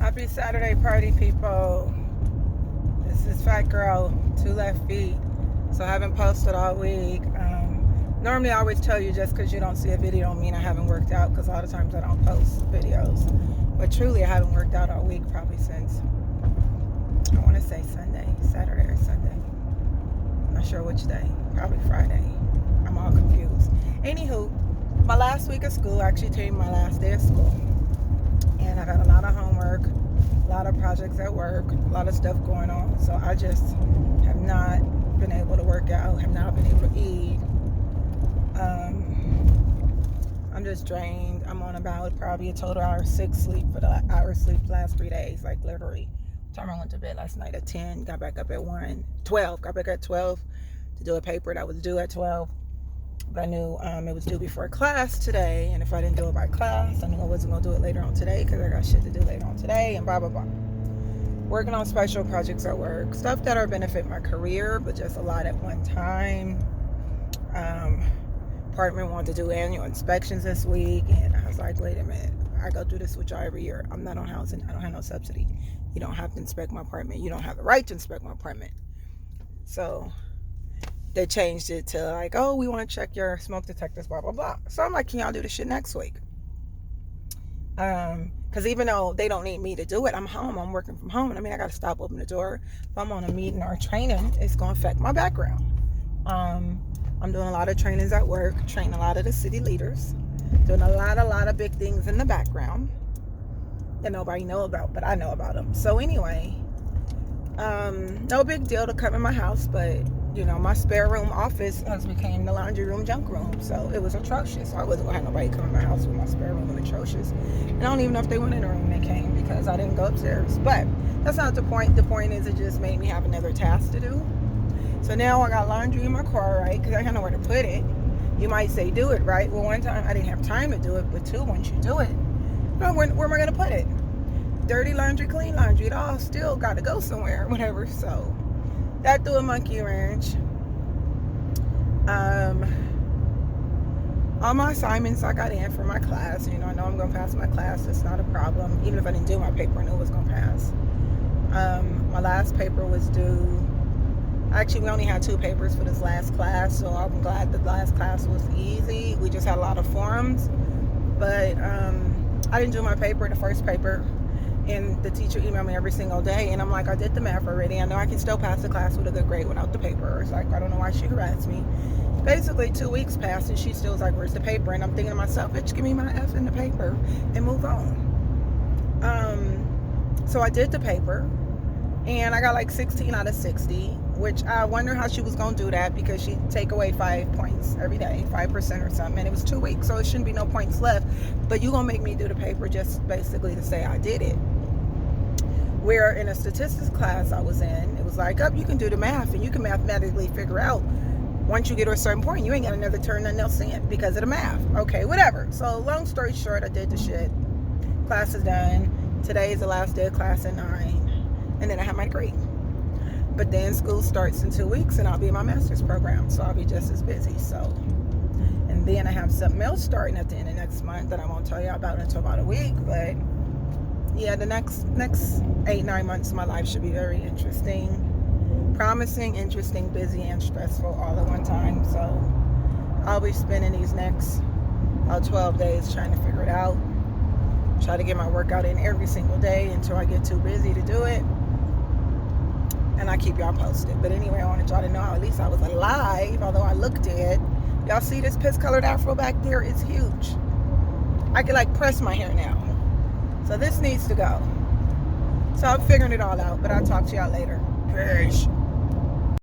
Happy Saturday, party people. This is Fat Girl, 2 Left Feet. So I haven't posted all week. Normally I always tell you just because you don't see a video don't mean I haven't worked out, because a lot of times I don't post videos. But truly I haven't worked out all week, probably since, I want to say Saturday or Sunday. I'm not sure which day. Probably Friday. I'm all confused. Anywho, my last week of school, actually today my last day of school. And I've had a lot of homework, a lot of projects at work, a lot of stuff going on. So I just have not been able to work out, have not been able to eat. I'm just drained. I'm on about probably a total hour 6 sleep for the the last 3 days, like literally. Time I went to bed last night at 10, got back up at 12, got back at 12 to do a paper that was due at 12. But I knew it was due before class today, and if I didn't do it by class, I knew I wasn't going to do it later on today because I got shit to do later on today, and blah, blah, blah. Working on special projects at work, stuff that'll benefit my career, but just a lot at one time. Department wanted to do annual inspections this week, and I was like, wait a minute, I go through this with y'all every year. I'm not on housing. I don't have no subsidy. You don't have to inspect my apartment. You don't have the right to inspect my apartment. So they changed it to like, oh, we want to check your smoke detectors, blah, blah, blah. So I'm like, can y'all do this shit next week? Because even though they don't need me to do it, I'm home. I'm working from home. I mean, I got to stop, open the door. If I'm on a meeting or training, it's going to affect my background. I'm doing a lot of trainings at work, training a lot of the city leaders, doing a lot of big things in the background that nobody know about, but I know about them. So anyway, no big deal to come in my house, but you know, my spare room office has become the laundry room junk room, so it was atrocious. I wasn't gonna have nobody come in my house with my spare room was atrocious, and I don't even know if they went in the room when they came because I didn't go upstairs. But that's not the point. The point is, it just made me have another task to do. So now I got laundry in my car, right? Because I don't know where to put it. You might say, do it, right? Well, one time I didn't have time to do it, but two, once you do it, where am I gonna put it? Dirty laundry, clean laundry, it all still got to go somewhere, whatever. So that threw a monkey wrench. All my assignments I got in for my class, you know, I know I'm going to pass my class. It's not a problem. Even if I didn't do my paper, I knew it was going to pass. My last paper was due. Actually, we only had 2 papers for this last class, so I'm glad the last class was easy. We just had a lot of forums. But I didn't do my paper, the first paper. And the teacher emailed me every single day, and I'm like, I did the math already. I know I can still pass the class with a good grade without the paper. It's like, I don't know why she harassed me. Basically, 2 weeks passed, and she still was like, where's the paper? And I'm thinking to myself, bitch, give me my F in the paper and move on. So I did the paper, and I got like 16 out of 60, which I wonder how she was going to do that, because she'd take away 5 points every day, 5% or something, and it was 2 weeks, so it shouldn't be no points left. But you're going to make me do the paper just basically to say I did it. Where in a statistics class I was in, it was like, you can do the math and you can mathematically figure out once you get to a certain point, you ain't got another turn nothing else in because of the math. Okay, whatever. So long story short, I did the shit. Class is done. Today is the last day of class at 9. And then I have my degree. But then school starts in 2 weeks and I'll be in my master's program. So I'll be just as busy. So, and then I have something else starting at the end of next month that I won't tell you about until about a week. But yeah, the next 8-9 months of my life should be very interesting, promising, interesting, busy, and stressful all at one time. So I'll be spending these next 12 days trying to figure it out, try to get my workout in every single day until I get too busy to do it, and I keep y'all posted. But anyway, I wanted y'all to know at least I was alive, although I look dead. Y'all see this piss-colored afro back there? It's huge. I can like press my hair now. So this needs to go. So I'm figuring it all out, but I'll talk to y'all later. Peace.